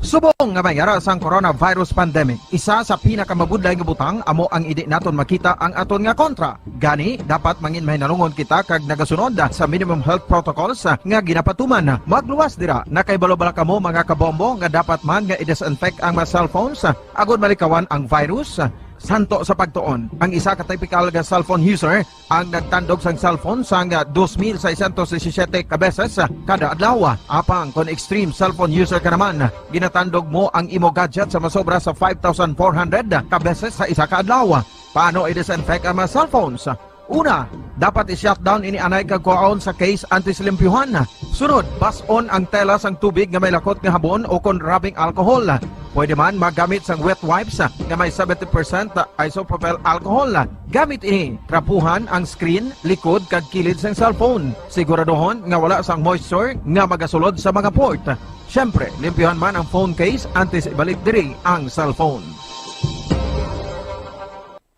Subong nga mayara sang coronavirus pandemic, isa sa pinakamabudlay nga butang amo ang idi naton makita ang aton nga kontra. Gani dapat mangin mahinalungon kita kag nagasunod sa minimum health protocols nga ginapatuman. Magluwas dira na kay balo-bala kamo mga kabombo nga dapat man nga i-disinfect ang mga cellphones agud malikawan ang virus. Santo sa pagtuon, ang isa ka typical nga cellphone user ang nagtandog sang cellphone sang 2,617 ka beses kada adlaw. Apang kon extreme cellphone user ka naman, ginatandog mo ang imo gadget sa masobra sa 5,400 ka beses sa isa ka adlaw. Paano i-disinfect ang mga cellphones? Una, dapat i-shutdown ini anay kagkuhaon sa case antislimpyuhan. Sunod, bason ang tela sang tubig nga may lakot nga habon o kon rubbing alcohol. Pwede man magamit sang wet wipes nga may 70% isopropyl alcohol. Gamit ini, trapuhan ang screen, likod kag kilid sang cellphone. Siguraduhon nga wala sang moisture nga magasulod sa mga port. Syempre, limpyuhan man ang phone case antes ibalik diri ang cellphone.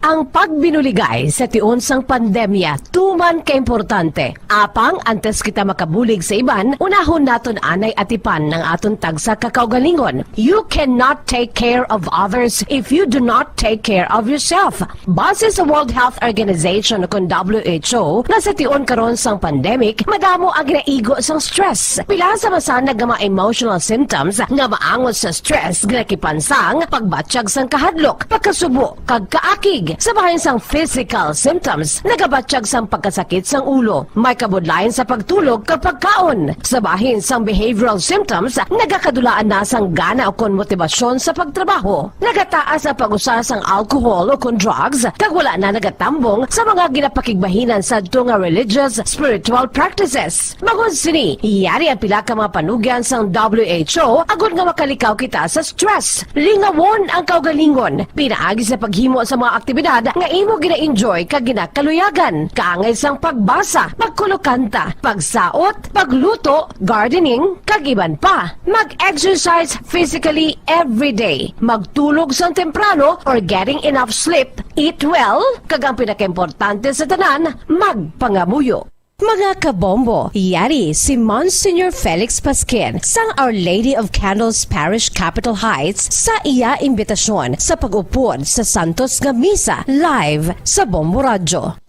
Ang pagbinuligay sa tiun sang pandemya, tuman ka-importante. Apang, antes kita makabulig sa iban, unahon naton anay atipan ng aton tagsa kakaugalingon. You cannot take care of others if you do not take care of yourself. Base sa World Health Organization o WHO, na sa tiun karon sang pandemic, madamo ang ginaigo sang stress. Pila sa masanag nga mga emotional symptoms nga maangot sa stress, ginakipansang, pagbatsyag sang kahadlok, pagkasubo, kag kaakig. Sa bahin sang physical symptoms, nagabatsyag sang pagkasakit sang ulo, may kabudlayan sa pagtulog kapag kaon. Sa bahin sang behavioral symptoms, nagakadulaan na sang gana o kon motibasyon sa pagtrabaho. Nagataas ang pag-usa sang alcohol o kon drugs, kag wala na nagatambong sa mga ginapakigbahinan sa nga religious, spiritual practices. Magun sini, iyari ang pila ka mga panugyan sang WHO agud nga makalikaw kita sa stress. Lingawon ang kaugalingon, pinaagi sa paghimo sa mga aktibidad nga imo gina-enjoy kag ginakaluyagan, kaangay sang pagbasa, pagkulokanta, pagsaot, pagluto, gardening, kag iban pa. Mag-exercise physically every day, magtulog sang temprano or getting enough sleep, eat well, kag ang pinakaimportante sa tanan, magpangamuyo. Mga kabombo, yari si Monsignor Felix Pasquin sang Our Lady of Candles Parish Capitol Heights sa iya imbitasyon sa pag-upod sa Santos nga Misa live sa Bombo Radio.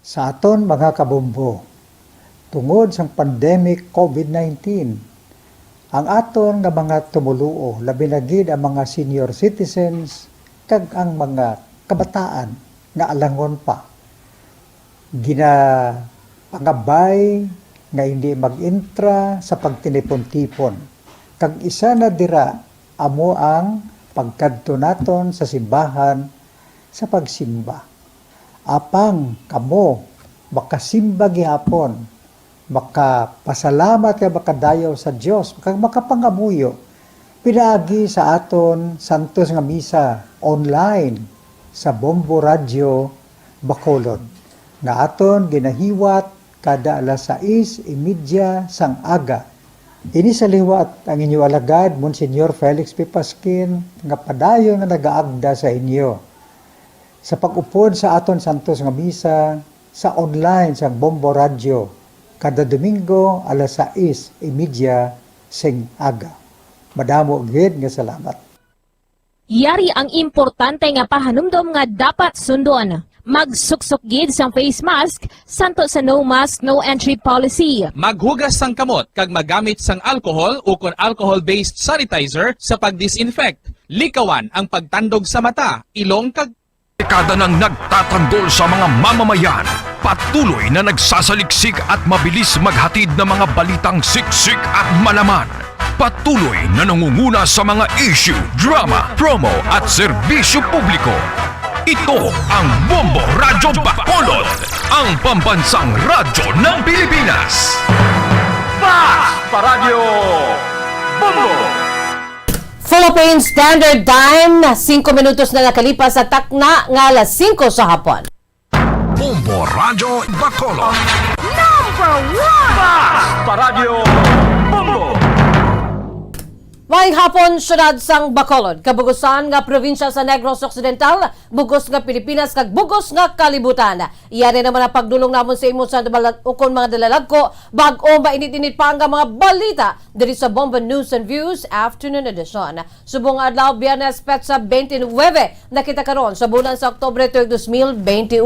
Sa aton mga kabombo, tungod sang pandemic COVID-19, ang aton nga mga tumuluo, labi na gid ang mga senior citizens kag ang mga kabataan nga alangon pa, pangabay nga hindi mag-intra sa pagtinipon-tipon. Kag isa na dira amo ang pagkadto naton sa simbahan sa pagsimba. Apang kamo makasimba gihapon, makapasalamat ka makadayaw sa Dios, kag makapangamuyo pinaagi sa aton Santos nga Misa online sa Bombo Radio Bacolod nga aton ginahiwat kada alas 6:30 sang aga. Ini sa liwat ang inyo alagad, Monsignor Felix P. Pasquin, nga padayon nga nagaagda sa inyo. Sa pag-upod sa aton Santos nga Misa, sa online sang Bombo Radio, kada Domingo alas 6:30 sing aga. Madamo gid nga salamat. Yari ang importante nga pahanumdom nga dapat sundon. Magsuksok gid sang face mask, santo sa no mask, no entry policy. Maghugas sang kamot kag magamit sang alcohol o kon alcohol-based sanitizer sa pag-disinfect. Likawan ang pagtandog sa mata, ilong kag dekada nang nagtatanggol sa mga mamamayan, patuloy na nagsasaliksik at mabilis maghatid ng mga balitang siksik at malaman. Patuloy na nangunguna sa mga issue, drama, promo at serbisyo publiko. Ito ang Bombo Radyo Bacolod, ang pambansang radyo ng Pilipinas. Fast Paradyo Bombo! Philippine Standard Time, 5 minutos na nakalipas sa takna nga alas 5 sa hapon. Bombo Radyo Bacolod. Number 1! Fast Paradyo Bombo! Maayong hapon, syudad sang Bacolod, kabugusan nga probinsya sa Negros Occidental, bugos nga Pilipinas, kag bugos nga kalibutan. Iyari naman ang pagdulong namon sa imo sa ukon mga dalalag ko, bag-o mainit-init pa ang mga balita diri sa Bombo News and Views Afternoon Edition. Subong adlaw, Biyernes, Petsa 29, nakita karon sa bulan sa Oktubre 2021.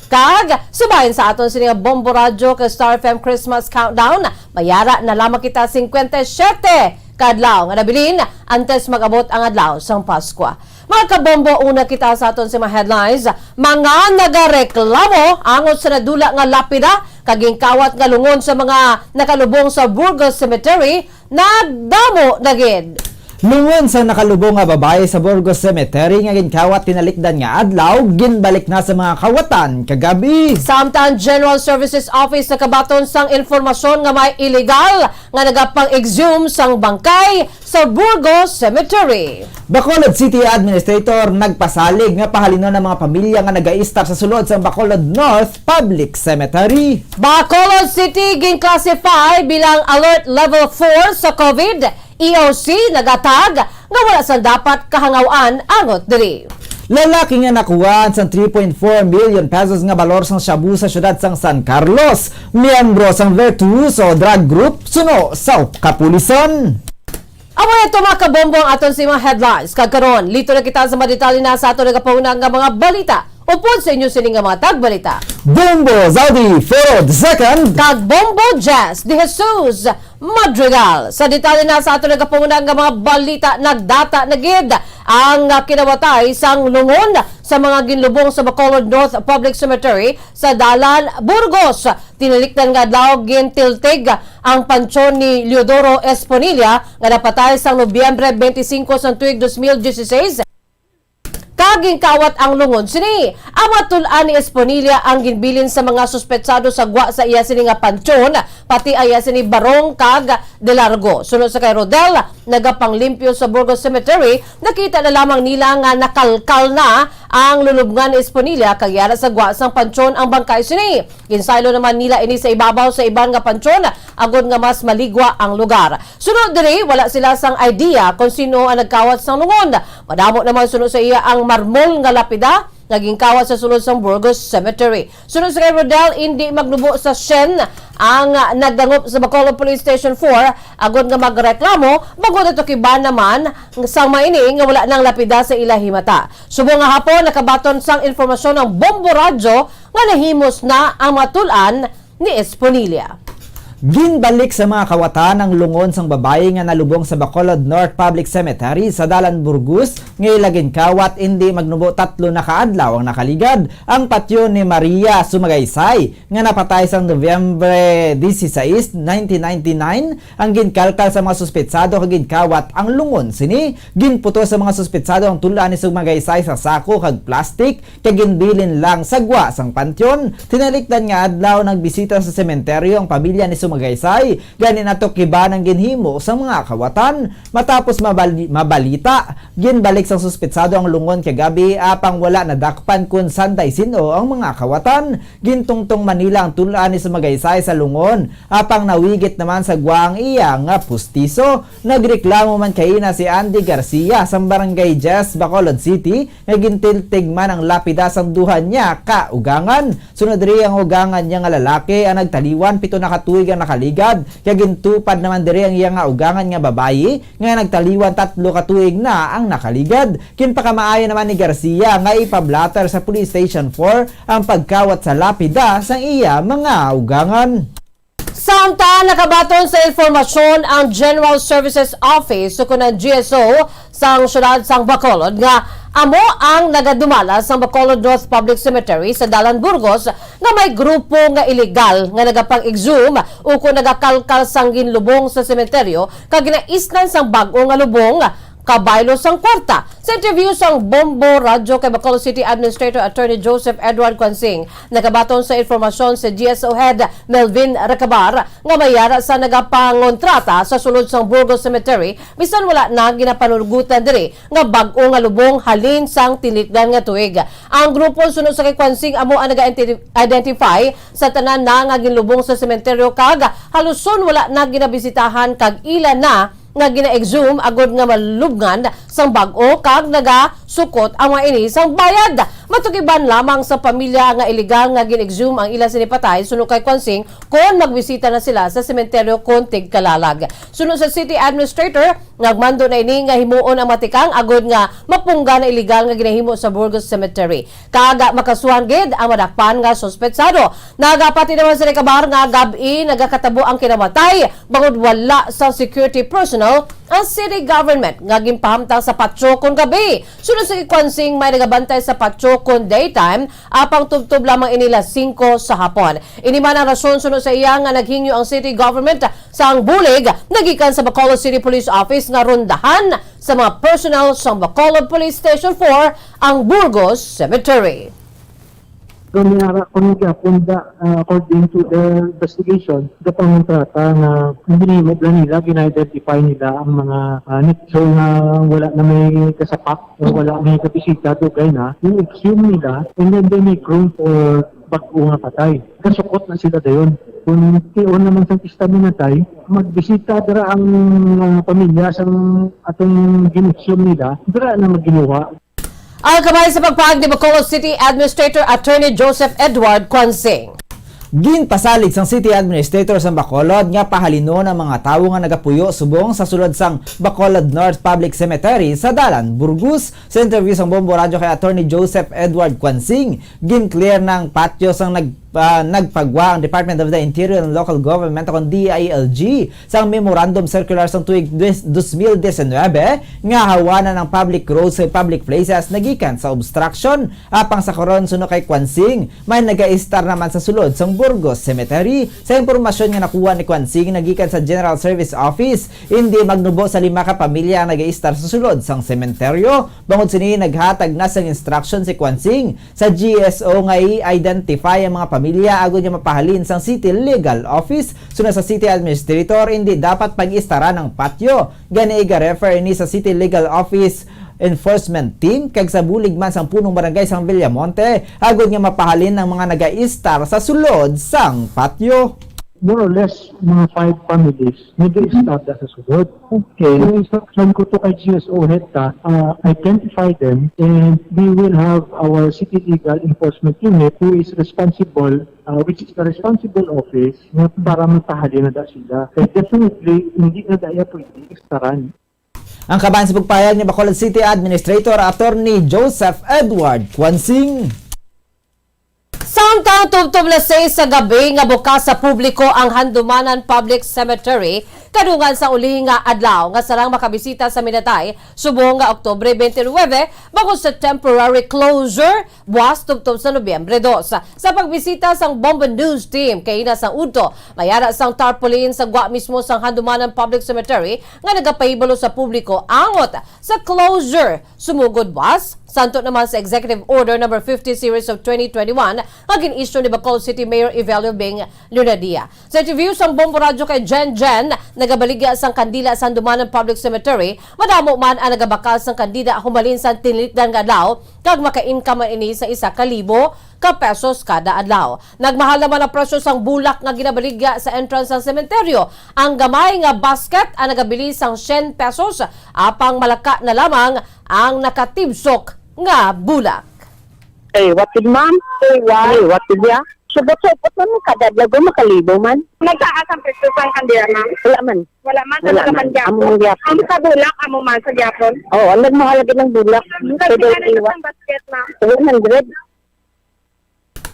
Kag, subayin sa aton sininga Bombo Radio ka Star FM Christmas Countdown, mayara na lamang kita 57 kadlaw nga nabilin antes mag-abot ang adlaw sang Pasko. Mga kabombo, una kita sa aton sa mga headlines, mga nagareklamo angot sa nadula nga lapida kaging kawat nga lungon sa mga nakalubong sa Burgos Cemetery nagdamo dagid. Lungon sa nakalubong nga babae sa Burgos Cemetery nga ginkawat tinalikdan nga adlaw, ginbalik na sa mga kawatan kagabi. Samtang General Services Office nakabaton sang informasyon nga may illegal nga nagapang-exhume sang bangkay sa Burgos Cemetery. Bacolod City Administrator nagpasalig nga pahalinon ng mga pamilya nga nagaistar sa sulod sa Bacolod North Public Cemetery. Bacolod City ginclassify bilang Alert Level 4 sa COVID. EOC nagatag nga wala sa dapat kahangawaan angot diri. Lalaki nga nakuhaan sa 3.4 million pesos nga balor sang shabu sa syudad sang San Carlos. Miyembro sang Virtuoso Drug Group suno sa kapulisan. Amo ito mga kabombo ang aton sa mga headlines. Kagkaroon, lito na kita sa mga detalye na sa aton nagapaunang nga mga balita. Upod sa inyo sining nga mga tagbalita. Bombo, Zaldy, Forro, II. Kag Bombo, Dejesus, Madrigal. Sa detalye na sa aton nagapaunang nga mga balita, nagdata nagid ang kinawatay sang lungon sa mga ginlubong sa Bacolod North Public Cemetery sa Dalan, Burgos. Tinalikdan nga adlaw gintiltig ang pansyon ni Leodoro Esponilla nga napatay sang Nobyembre 25 sa tuig 2016. Kaging kawat ang lungon sini. Amatulan ni Esponilla ang ginbilin sa mga suspetsado sa gwa sa iya sini nga pansyon, pati aya sini Barong kag De Largo. Sunod sa kay Rodel, nagapanglimpyo sa Burgos Cemetery, nakita na lamang nila nga nakalkal na ang lulubngan ni Esponilla kag yara sa gwa sang pansyon ang bangkay sini. Ginsaylo naman nila ini sa ibabaw sa iban nga pansyon, agod nga mas maligwa ang lugar. Sunod diri, wala sila sang idea kung sino ang nagkawat sang lungon. Madamo naman sunod sa iya ang marmol nga lapida naging kawat sa sulod sa Burgos Cemetery. Sunod sa kay Rodel, hindi magnubo sa Shen ang nagdangop sa Bacolod Police Station 4 agod nga magreklamo bagod ito kiba naman sang maini nga wala nang lapida sa ilahi mata. Subong nga hapon nakabaton sang informasyon ng Bombo Radio nga nahimos na ang matulan ni Esponilla. Ginbalik sa mga kawatan ang lungon sang babae nga nalubong sa Bacolod North Public Cemetery sa Dalan, Burgos. Ngayon kawat hindi magnubo 3 na kaadlaw ang nakaligad. Ang patyon ni Maria Sumagaysay nga napatay sa Nobyembre 16, 1999. Ang ginkalkal sa mga suspetsado kag ginkawat ang lungon sini. Ginputo sa mga suspetsado ang tulaan ni Sumagaysay sa sako kag plastik kag ginbilin lang sa gwa sang pantyon. Tinalikdan nga adlaw nagbisita sa sementeryo ang pamilya ni Magaysay, ganin ato kiba ng ginhimo sa mga kawatan. Matapos mabalita, ginbalik sang suspetsado ang lungon kagabi apang wala nadakpan kun sanday sino ang mga kawatan. Gintungtong Manila ang tulaan ni Magaysay sa lungon apang nawigit naman sa guwang iya nga pustiso. Nagreklamo man kay na si Andy Garcia sa barangay Jess, Bacolod City nga gintiltig man ang lapida sang duhan niya kaugangan. Sunod ri ang ugangan niya nga lalaki ang nagtaliwan 7 na katuig ang nakaligad, kaya gintupad naman diri ang iya nga ugangan nga babayi nga nagtaliwan 3 katuig na ang nakaligad. Kinpakamaayo naman ni Garcia nga ipablatter sa Police Station 4 ang pagkawat sa lapida sa iya mga ugangan. Samtang nakabaton sa informasyon ang General Services Office o kunang GSO sang syudad sang Bacolod nga amo ang nagadumala sa Bacolod North Public Cemetery sa Dalan, Burgos na may grupo nga illegal nga nagapang-exhume o kung nagakalkal sang ginlubong sa sementeryo kag ginaisnan sang bag-o nga lubong kabaylo sang kwarta. Sa interview sang Bombo Radio kay Bacolod City Administrator Attorney Joseph Edward Quansing, nakabaton sa informasyon sa GSO Head Melvin Recabar nga mayara sa nagapangontrata sa sulod sang Burgos Cemetery bisan wala na ginapanulgutan diri nga bag-o nga lubong halin sang tilikdan nga tuig. Ang grupo sunod sa kay Quansing amo ang naga-identify sa tanan na nga ginlubong sa sementeryo kag haluson wala na ginabisitahan kag ilan na nga gina-exhume agod nga malubngan sang bag-o kag nagasukot ang mga ini sang bayad. Matugiban lamang sa pamilya nga illegal nga gin-exhume ang ila sinipatay suno kay Kwansing kon magbisita na sila sa sementeryo kon Tigkalalag. Suno sa city administrator, nagmando na ini nga himuon ang matikang agod nga mapungga na illegal nga ginahimo sa Burgos Cemetery. Kaga makasuhan gid ang madakpan nga suspetsado. Nagapati naman sa kabar nga gabi nagakatabo ang kinamatay bangod wala sa security personnel ang city government nga ginpahamtang sa Patsokon gabi. Sunod sa Kwansing may nagabantay sa Patsokon daytime apang tubtob lamang inila 5 sa hapon. Ini man ang rason sunod sa iya nga naghingyo ang city government sa ang bulig nagikan sa Bacolod City Police Office nga rondahan sa mga personnel sa Bacolod Police Station 4 ang Burgos Cemetery. Kunyara kung punda according to the investigation, the pangontrata na ginimod na nila, gina-identify nila ang mga so na wala na may kasapak o wala may kabisita dugay na, i-exhume nila and then they make room for bag-o nga patay. Kasukot na sila dayon. Kung tiyon naman sa pista minatay, magbisita dira ang pamilya sa atong gin-exhume nila, dira na maginuwa. Ang kamay sa pagpahag ni Bacolod City Administrator Attorney Joseph Edward Kwansing. Ginpasalig sang City Administrator sa Bacolod nga pahalino ng mga tawo nga nagapuyo subong sa sulod sang Bacolod North Public Cemetery sa Dalan, Burgos. Sa interview sang Bombo Radio kay Attorney Joseph Edward Kwansing, gin-clear ng patio sang nagpagwa ang Department of the Interior and Local Government o DILG sa memorandum circular sa tuig 2019 nga hawanan ng public roads sa public places nagikan sa obstruction apang sa karon suno kay Kwansing may naga-star naman sa sulod sang Burgos Cemetery. Sa impormasyon nga nakuha ni Kwansing nagikan sa General Service Office, hindi magnubo sa 5 ka pamilya ang naga-star sa sulod sang sementeryo. Bangod sini naghatag na sang instruction si Kwansing sa GSO nga i-identify ang mga pamilya agud niya mapahalin sang City Legal Office. Suna sa City Administrator, hindi dapat pag-istara ng patio. Gani iga-refer ni sa City Legal Office Enforcement Team kag sa bulig man sang punong barangay sang Villamonte agud niya mapahalin ng mga naga-istar sa sulod sang patio. More or less, mga 5 families, nag-i-start sa sunod. Okay. Yung instruction ko to kay GSO head identify them and we will have our City Legal Enforcement Unit who is responsible, which is the responsible office para matahali na da sila. Kaya definitely, hindi na daya pwede istaran. Ang kaban sa pagpayag ni Bacolod City Administrator Attorney Joseph Edward Kwansing. Samtang tubtob las 6 sa gabi nga bukas sa publiko ang Handumanan Public Cemetery kadungan sa uli nga adlaw nga sarang makabisita sa minatay subong nga Oktubre 29 bago sa temporary closure buwas tubtob sa Nobyembre 2. Sa pagbisita sang Bombo News Team kay ina sang udto mayara sang tarpaulin sa gwa mismo sang Handumanan Public Cemetery nga nagapahibalo sa publiko angot sa closure sumugod buwas. Santo naman sa Executive Order No. 50 Series of 2021 nga gin-issue ni Bacolod City Mayor Evelio Bing Lunadia. Sa interview sang Bombo Radio kay Jen nagabaligya sang kandila sa Handumanan Public Cemetery, madamo man ang nagabakal sang kandida humalin sa tinilikdan nga adlaw kag maka-income man ini sa 1,000 ka pesos kada adlaw. Nagmahal naman ang presyo sang bulak nga ginabaligya sa entrance ng sementeryo. Ang gamay nga basket ang nagabili sang 100 pesos apang malaka na lamang ang nakatibsok nga bulak. What did ma'am? What did ya? Subot-subot man kadadlago makalibo man. Nagtaas ang presyo sang kandila ma'am? Wala man. Wala man sa naman Among Japon. Ang sa bulak amo man sa Japon. Oh, nagmahalagi ng bulak. Kasi ang basket ma'am. 100.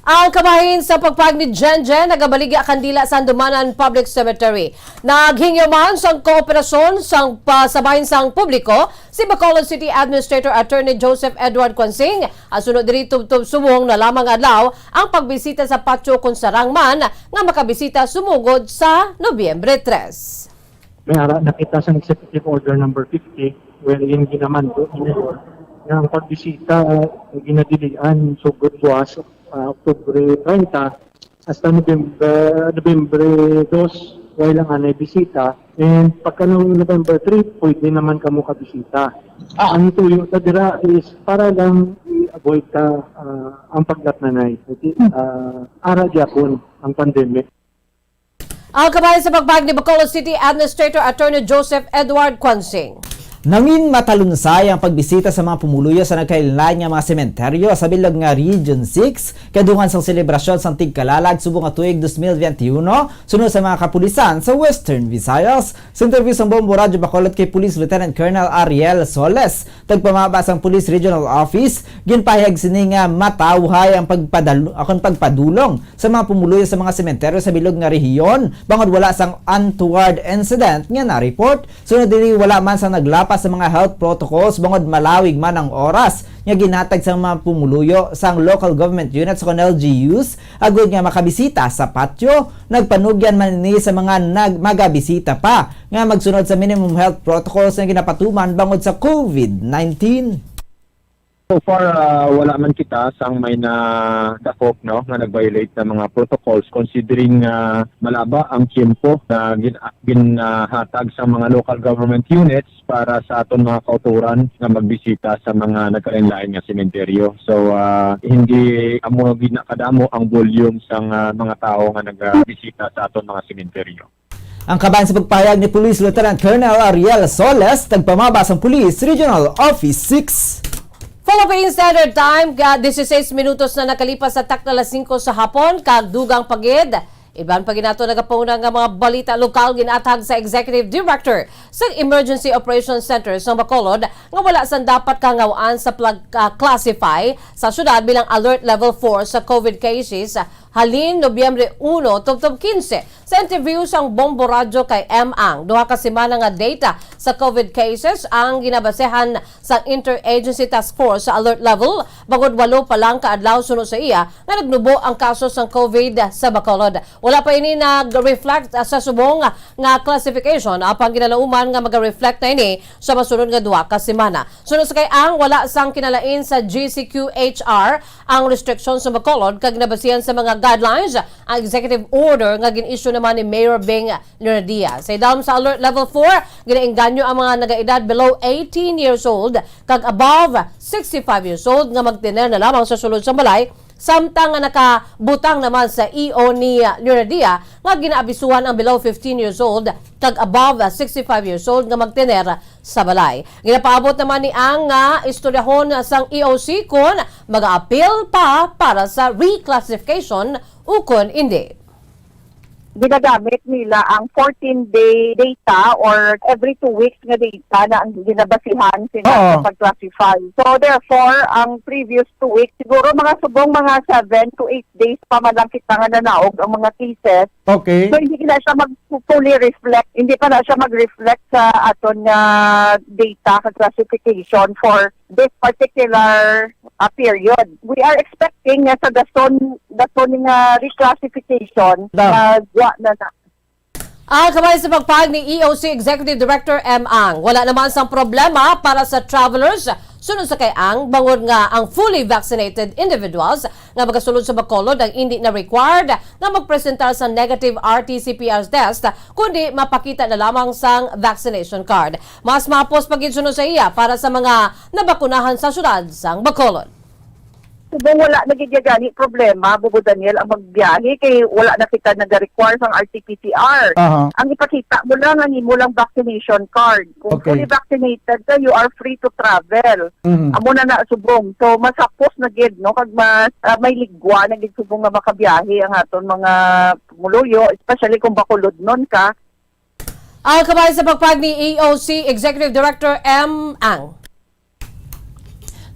Ang kabahin sa pagpag ni Jen nagabaligya kandila sa Handumanan Public Cemetery. Naghingyo man sang kooperasyon sang pasabahin sang publiko si Bacolod City Administrator Attorney Joseph Edward Kwansing. Asunod diri tubtob sumong na lamang adlaw ang pagbisita sa patio kung sarang man nga makabisita sumugod sa Nobyembre 3. May ara nakita sa Executive Order No. 50 wherein ginamando nga ang pagbisita ginadilian sugod buwas Oktubre 30 hasta Nobyembre 2 wala lang bisita and pagka November 3 pwede naman kamo kabisita. Ang tuyo ta dira is para lang i-avoid ang pagdatnanay. Ara gyapon ang pandemic. Ang kabayan sa pagbag ni Bacolod City Administrator Attorney Joseph Edward Quansing. Nangin matalunsay ang pagbisita sa mga pumuluyo sa nagkailan nga mga sementeryo sa bilog nga Region 6 kadungan sa selebrasyon sa Tigkalalag subong nga tuig 2021 sunod sa mga kapulisan sa Western Visayas. Sa interview sa Bombo Radio Bacolod kay Police Lieutenant Colonel Ariel Soles, tagpamabas ang Police Regional Office, ginpahayag sini nga matawhay ang pagpadulong sa mga pumuluyo sa mga sementeryo sa bilog nga rehiyon bangod wala sang untoward incident nga na-report. Sunod dili wala man sa naglapas sa mga health protocols bangod malawig man ang oras nga ginhatag sa mga pumuluyo sang local government units sa LGUs agud nga makabisita sa patio. Nagpanugyan man ni sa mga magabisita pa nga magsunod sa minimum health protocols nga ginapatuman bangod sa COVID-19. So far, wala man kita sang may nadakop no, nga nag-violate ng mga protocols considering malaba ang tiempo na ginhatag sa mga local government units para sa aton mga kauturan nga magbisita sa mga nagkalain-lain nga sementeryo. So, hindi amo ginakadamo ang volume sang mga tao nga nagbisita sa aton mga sementeryo. Ang kaban sa pagpahayag ni Police Lieutenant Colonel Ariel Soles, tagpamabas ang Police Regional Office 6. Philippine Standard Time, 16 minutos na nakalipas sa takna alas 5 sa hapon, kagdugang pagid. Iban pa ginato nagapuna nga mga balita lokal ginatag sa Executive Director sa Emergency Operations Center sa Bacolod nga wala sang dapat kangawaan sa classify sa syudad bilang Alert Level 4 sa COVID cases halin Nobyembre 1 tungtong 15. Sa interview sang Bombo Radio kay M.Ang, duha ka semana nga data sa COVID cases ang ginabasehan sa Interagency Task Force sa alert level bagod 8 pa lang kaadlaw sunod sa iya nga nagnubo ang kaso sang COVID sa Bacolod. Wala pa ini nag-reflect sa subong nga classification apang ginalauman nga mag-reflect na ini sa masunod nga duha ka semana. Sunod sa kay ang wala sang kinalain sa GCQHR ang restrictions sa Bacolod kag nabasihan sa mga guidelines ang executive order nga gin-issue naman ni Mayor Beng Leonadia. Sa idam sa alert level 4, ginaengganyo ang mga nagaedad below 18 years old kag above 65 years old nga magtiner na lamang sa sulod sa balay. Samtang nga nakabutang naman sa EO ni Leonadia nga ginaabisuhan ang below 15 years old kag above 65 years old nga magtener sa balay. Ginapaabot naman ni ang nga istoryahon sang EOC kon mag-appeal pa para sa reclassification ukon hindi. Ginagamit nila ang 14-day data or every 2 weeks nga data na ang ginabasihan sila sa pag-classify. So therefore, ang previous 2 weeks, siguro mga subong mga 7 to 8 days pa man lang kita nga nanaog ang mga cases. Okay. So hindi na siya fully reflect, hindi pa na siya mag-reflect sa aton nga data sa classification for this particular period. We are expecting sa dason nga reclassification na Ang kamay sa pagpahag ni EOC Executive Director M.Ang, wala naman sang problema para sa travelers sunod sa kay-ang bangod nga ang fully vaccinated individuals nga magasulod sa Bacolod ang hindi na required na magpresentar sa negative RT-PCR test kundi mapakita na lamang sang vaccination card. Mas mapos pagid sunod sa iya para sa mga nabakunahan sa syudad sang Bacolod. Subong wala nagigagani problema, Bugo Daniel, ang magbiyahe kay wala na kita nag-require ng RT-PCR. Ang ipakita mo lang ang imo lang vaccination card. Kung fully vaccinated ka, you are free to travel. Amo na subong. So masapos na gid no kag may ligwa na gid subong nga makabiyahe ang aton mga pumuluyo, especially kung Bacolod non ka. Ang kamay sa pagpahag ni EOC Executive Director M.Ang.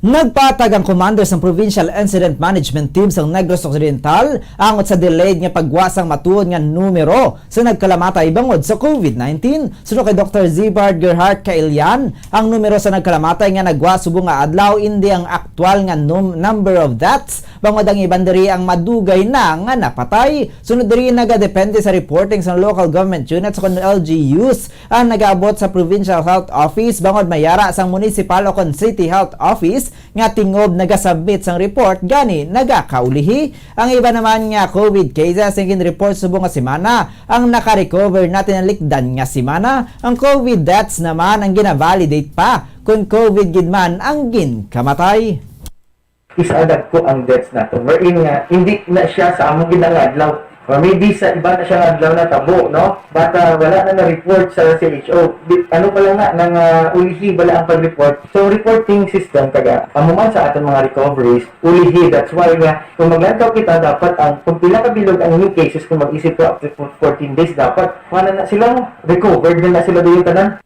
Nagpatag ang commanders ng Provincial Incident Management Team sa Negros Occidental angot sa delayed nga pagwasang matuod nga numero sa nagkalamatay bangod sa COVID-19. Sunod kay Dr. Zibard Gerhardt Kailian, ang numero sa nagkalamatay nga nagwas subong nga adlaw hindi ang aktual nga number of deaths bangod ang iban diri ang madugay na nga napatay. Sunod diri nagadepende sa reporting sa local government units kon LGUs ang nagaabot sa Provincial Health Office bangod mayara sang Municipal o kon City Health Office nga tingob nagasubmit sang report gani nagakaulihi. Ang iba naman nga COVID cases ang report subong nga semana ang naka-recover na tinalikdan nga semana. Ang COVID deaths naman ang gina-validate pa kung COVID gid man ang ginkamatay. Isadag ko ang deaths nato wherein nga hindi na siya sa among ginangadlaw Maybe sa iba na siya adlaw na tabo, no? But wala na na-report sa CHO. Ano pa lang nga, nang ulihi bala ang pag-report. So, reporting system, taga, amuman sa ating mga recoveries, ulihi. That's why nga, kung maglantaw kita, dapat kung pila kabilog ang new cases, kung mag-isip ka up to 14 days, dapat, na sila, recovered na sila doon tanan.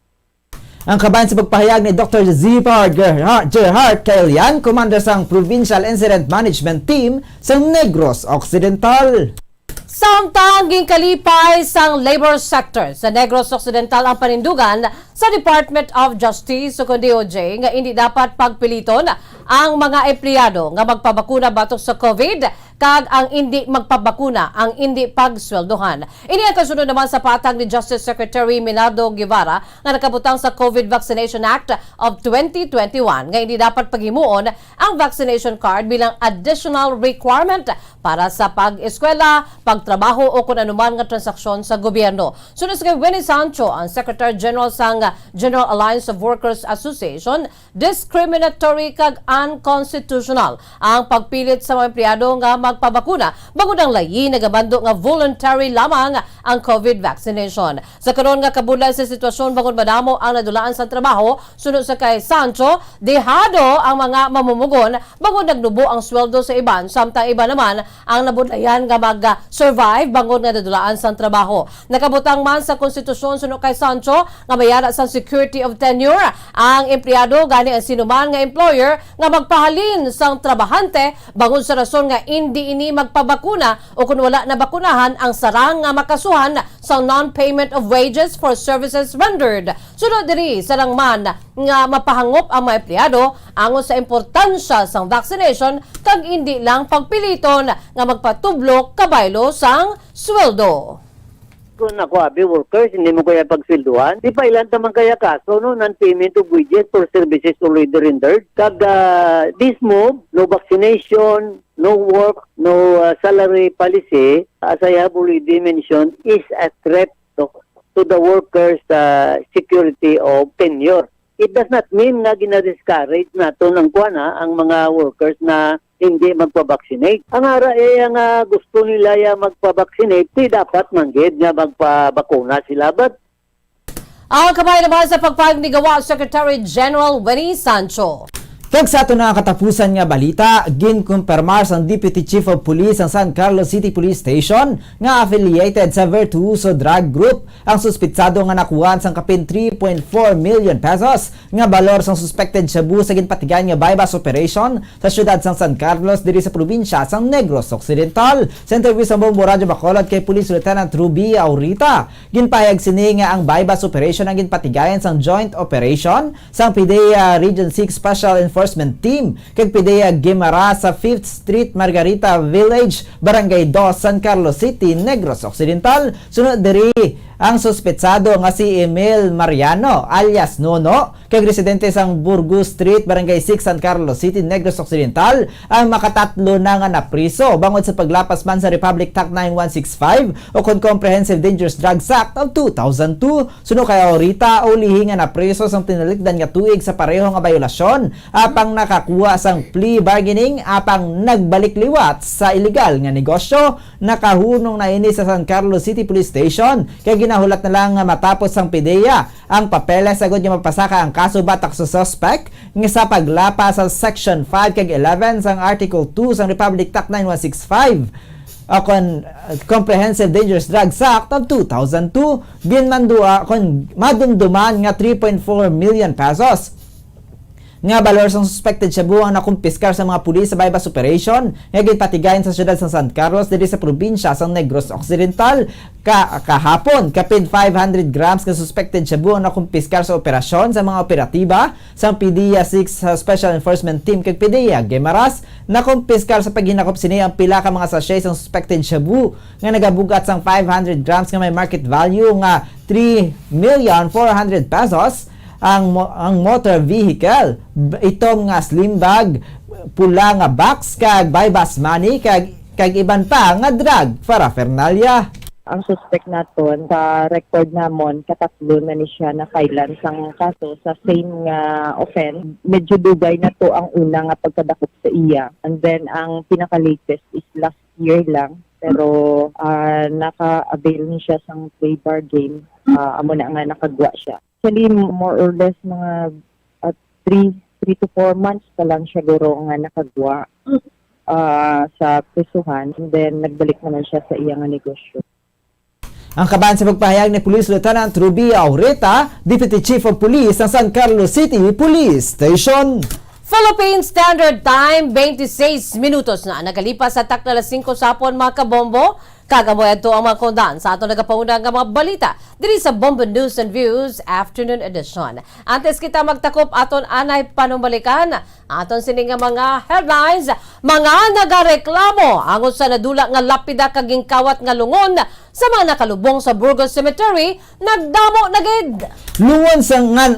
Ang kabayan sa pagpahayag ni Dr. Zipar Gerhard Kailian, commander sang Provincial Incident Management Team sa Negros Occidental. Samtang ginkalipay sang labor sector sa Negros Occidental ang panindugan sa Department of Justice o DOJ nga hindi dapat pagpiliton ang mga empleyado nga magpabakuna batok sa COVID kag ang hindi magpabakuna ang hindi pagsweldohan. Ini ang kasunod naman sa patag ni Justice Secretary Minardo Guevara nga nakabutang sa COVID Vaccination Act of 2021 nga hindi dapat paghimuon ang vaccination card bilang additional requirement para sa pag-eskwela, pagtrabaho o kung anuman nga transaksyon sa gobyerno. Sunod kay Winnie Sancho, ang Secretary General sang General Alliance of Workers Association, discriminatory kag unconstitutional ang pagpilit sa mga empleyado nga magpabakuna bagod ang layi nagabando nga voluntary lamang ang COVID vaccination. Sa karon nga kabudlan sa sitwasyon bagod madamo ang nadulaan sa trabaho, sunod sa kay Sancho, dehado ang mga mamumugon bagod nagnubo ang sweldo sa iban, samtang iba naman ang nabudlayan nga mag-survive bagod nga nadulaan sa trabaho. Nakabutang man sa konstitusyon sunod kay Sancho nga mayara sa security of tenure ang empleyado gani ang sinuman nga employer nga magpahalin sang trabahante bangod sa rason nga hindi ini magpabakuna o kung wala na bakunahan ang sarang nga makasuhan sa non-payment of wages for services rendered. Sunod diri sarang man nga mapahangop ang mga empleyado angon sa importansya sang vaccination kag hindi lang pagpiliton nga magpatublo kabaylo sang sweldo. Kung ako abi workers, hindi mo kaya pagsilduhan. Di pa ilan tamang kaya kaso, no? Non-payment of wages for services already rendered. Kag this move, no vaccination, no work, no salary policy, as I have already mentioned, is a threat to the workers' security of tenure. It does not mean na gina-discourage nato ng kuwana ang mga workers na hindi magpa-vaccinate. Ang ara ang gusto nila magpa-vaccinate, di dapat manggid nga magpa-bakuna sila. But ang kamay naman sa pagpahayag ni Gawa Secretary General Winnie Sancho. Kag sa ato na katapusan nga balita, ginkumpirmar sang Deputy Chief of Police ang San Carlos City Police Station nga affiliated sa Virtuoso Drug Group ang suspitsado nga nakuhaan sang kapin 3.4 million pesos nga balor sang suspected shabu sa ginpatigan nga bypass operation sa syudad sang San Carlos diri sa probinsya sang Negros Occidental. Sa interview sa Bombo Radio Bacolod kay Police Lieutenant Ruby Aurita, ginpahayag sini nga ang bypass operation ang ginpatigayan sang joint operation sang PIDEA Region 6 Special Enforcement Team kag PIDEA Guimara sa 5th Street, Margarita Village, Barangay 2, San Carlos City, Negros Occidental. Sunod diri ang suspetsado nga si Emil Mariano alias Nono kag residente sang Burgos Street, Barangay 6, San Carlos City, Negros Occidental ang makatatlo na nga napriso bangod sa paglapas man sa Republic Act 9165 o kon Comprehensive Dangerous Drugs Act of 2002. Suno kay Aurita ulihi nga napriso sang tinalikdan nga tuig sa pareho nga bayolasyon apang nakakuha sang plea bargaining apang nagbalik liwat sa illegal nga negosyo. Nakahunong na ini sa San Carlos City Police Station kay ginahulat na lang nga matapos sang PIDEA ang papeles sagod nga mapasaka ang kaso batak sa suspect nga sa paglapa sa Section 5 kag 11 sang Article 2 sang Republic Act 9165 o kon Comprehensive Dangerous Drugs Act of 2002 ginmandua kon madumduman nga 3.4 million pesos nga balor sang suspected shabu ang nakumpiskar sa mga pulis sa bypass operation nga ginpatigayan sa syudad ng San Carlos diri sa probinsya sang Negros Occidental. Kahapon kapin 500 grams nga suspected shabu ang nakumpiskar sa operasyon sa mga operatiba sang PIDEA 6 Special Enforcement Team kag PIDEA Guimaras. Nakumpiskar sa paghinakop sini ang pila ka mga sachet sang suspected shabu nga nagabugat sang 500 grams nga may market value nga 3,400,000 pesos. Ang motor vehicle, itom nga slim bag, pula nga box kag bypass money kag iban pa nga drug paraphernalia. Ang suspect naton sa record namon katatlo na ni siya na kailan sang kaso sa same nga offense. Medyo dugay na to ang una nga pagkadakop sa iya. And then ang pinaka-latest is last year lang pero naka-avail ni siya sang play bar game. Amo na nga nakagwa siya. Actually, more or less mga 3 to 4 months pa lang siya guro nga nakagwa sa prisuhan, and then nagbalik naman siya sa iyang negosyo. Ang kaban sa pagpahayag ni Police Lieutenant Ruby Aureta, Deputy Chief of Police ng San Carlos City Police Station. Philippine Standard Time, 26 minutos na nagalipas sa takna alas 5 sapon mga kabombo. Kagamoy ito ang mga kondan sa ato nagapaunang mga balita diri sa Bombo News and Views Afternoon Edition. Antes kita magtakop aton anay panumbalikan, aton sining mga headlines, mga nagareklamo angon sa nadula nga lapida kaging kawat nga lungon sa mga nakalubong sa Burgos Cemetery, nagdamo na gid. Lungon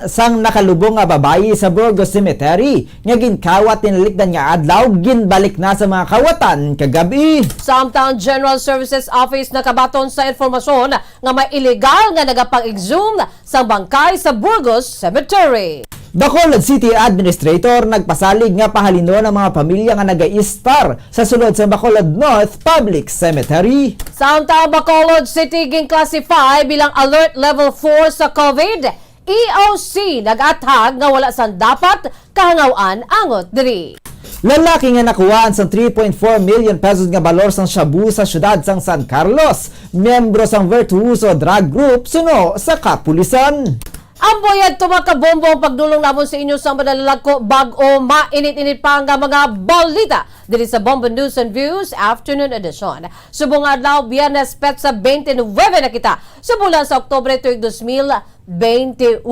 sang nakalubong nga babayi sa Burgos Cemetery, nga ginkawat tinalikdan nga adlaw, ginbalik na sa mga kawatan kagabi. Samtang General Services Office nakabaton sa informasyon nga may illegal nga nagapang-exhume sa bangkay sa Burgos Cemetery. Bacolod City Administrator nagpasalig nga pahalino ng mga pamilya nga naga-istar sa sulod sa Bacolod North Public Cemetery. Samtang Bacolod City ginclassify bilang Alert Level 4 sa COVID, EOC nag-atag nga wala sang dapat kahangawan angot diri. Lalaki nga nakuhaan sang 3.4 million pesos nga balor sang shabu sa syudad sang San Carlos, miyembro sang Virtuoso Drug Group suno sa kapulisan. Ang boyad tumakabombo ang pagdulong namon sa inyo sa madalalako bag-o mainit-init pa nga mga balita diri sa Bombo News and Views Afternoon Edition. Subong adlaw Biyernes petsa 29 na kita sa bulan sa Oktubre tuig 2021.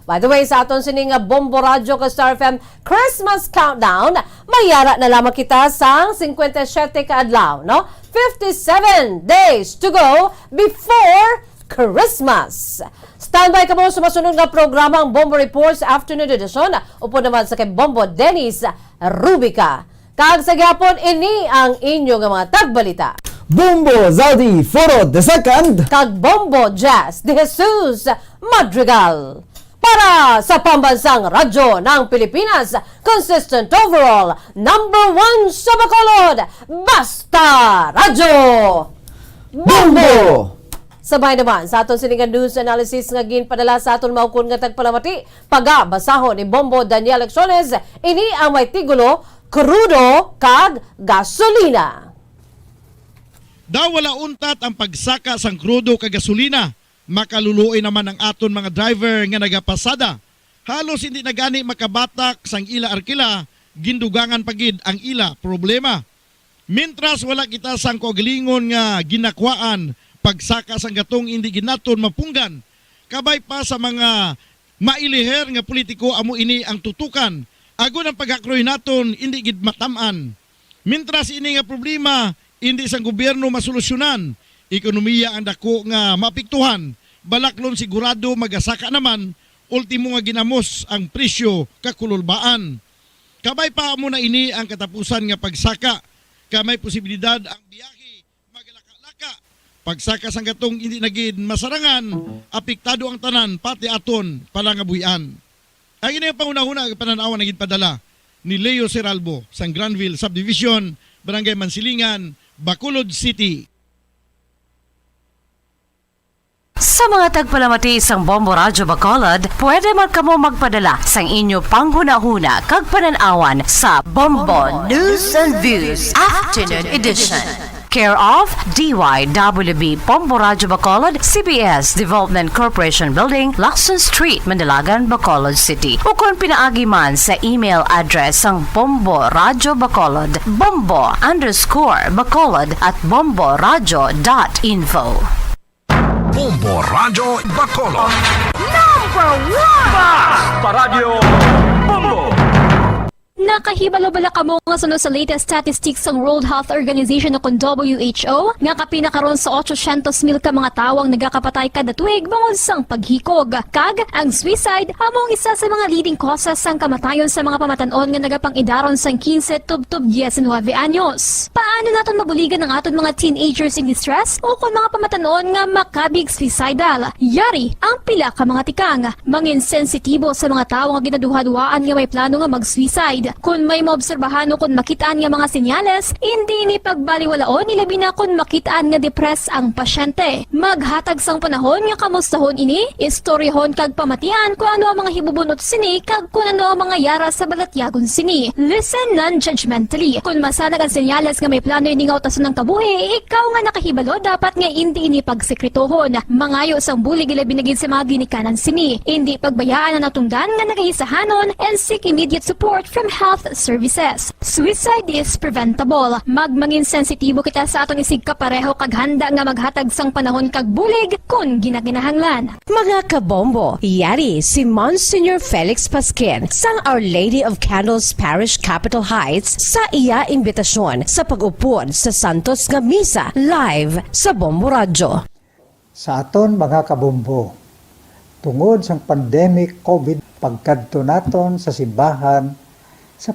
By the way, sa aton sining Bombo Radio ka Star FM Christmas Countdown, mayara na lamang kita sang 57 ka adlaw, no? 57 days to go before Christmas. Standby ka mo sa masunod nga programa ang Bombo Reports Afternoon Edition. Upo naman sa kay Bombo Dennis Rubica. Kag sa gyapon ini ang inyo nga mga tagbalita. Bombo Zaldy Forro II kag Bombo Jazz Dejesus Madrigal. Para sa pambansang radyo ng Pilipinas, consistent overall, #1 sa Bacolod, Basta Radyo Bombo! Sabay naman sa aton siningan news analysis nga ginpadala sa aton maukon nga tagpalamati, pagabasahon ni Bombo Daniel Elecciones, ini ang may tigulo, krudo kag gasolina. Daw wala untat ang pagsaka sang krudo kag gasolina. Makaluluoy naman ang aton mga driver nga nagapasada. Halos hindi na gani makabatak sang ila arkila, gindugangan pagid ang ila problema. Mintras wala kita sang kaugalingon nga ginakwaan, pagsaka sang gatong hindi ginaton mapunggan. Kabay pa sa mga mailiher nga politiko amo ini ang tutukan. Agon ang paghakroy naton hindi gid matamaan. Mintras ini nga problema hindi sang gobyerno masolusyonan. Ekonomiya ang dako nga mapiktuhan. Balaklon sigurado magasaka naman, ultimo nga ginamos ang presyo kakululbaan. Kabay pa mo na ini ang katapusan nga pagsaka. Kamay posibilidad ang biyahe magalaka-laka. Pagsaka sang gatong hindi nagid masarangan, apektado ang tanan pati aton palangabuyan. Ang ini ang pangunahuna pananawa nagid padala ni Leo Seralbo sang Granville Subdivision, Barangay Mansilingan, Bacolod City. Sa mga tagpalamati isang Bombo Radyo Bacolod, pwede man kamo magpadala sang inyo panghuna-huna kag pananawan sa Bombo News and Views Afternoon Edition. Care of DYWB Bombo Radyo Bacolod, CBS Development Corporation Building, Lacson Street, Mandalagan, Bacolod City. O kung pinaagi man sa email address ang Bombo Radyo Bacolod, bombo_bacolod@bomboradyo.info. Bombo Radyo Bacolod. #1 Paradyo Bombo. Nakahibalo-bala ka mo nga sunod sa latest statistics ng World Health Organization o kung WHO nga kapinakaroon sa 800,000 ka mga tawang nagakapatay kada tuig bangod sang paghikog. Kag ang suicide among isa sa mga leading causes sang kamatayon sa mga pamatanon nga nagapang-idaron sang 15 tub 19 anyos. Paano naton mabuligan ang aton mga teenagers in distress o kung mga pamatanon nga makabig suicidal? Yari ang pila ka mga tikang, mangin sensitibo sa mga tawo nga ginaduha-duhaan nga may plano nga mag-suicide. Kung may maobserbahan o kung makitaan nga mga senyales, hindi ni pagbaliwalaon ilabi na kung makitaan nga depress ang pasyente. Maghatag sang panahon nga kamustahon ini, istoryahon kag pamatian kung ano ang mga hibubunot sini kag kung ano ang mga yara sa balatyagon sini. Listen non-judgmentally. Kung masanag ang senyales nga may plano ini nga utason ng kabuhi, ikaw nga nakahibalo dapat nga hindi ini pagsekretohon. Mangayo sang bulig ilabi na gid sa mga ginikanan sini. Hindi pagbayaan ang natungdan nga nagahisahanon and seek immediate support from health services. Suicide is preventable. Magmangin sensitibo kita sa atong isig kapareho kag handa nga maghatag sang panahon kag bulig kung ginaginahanglan. Mga kabombo, yari si Monsignor Felix Pasquin sang Our Lady of Candles Parish Capitol Heights sa iya imbitasyon sa pag-upod sa Santos nga Misa live sa Bombo Radyo. Sa aton mga kabombo, tungod sa pandemic COVID, pagkadto naton sa simbahan,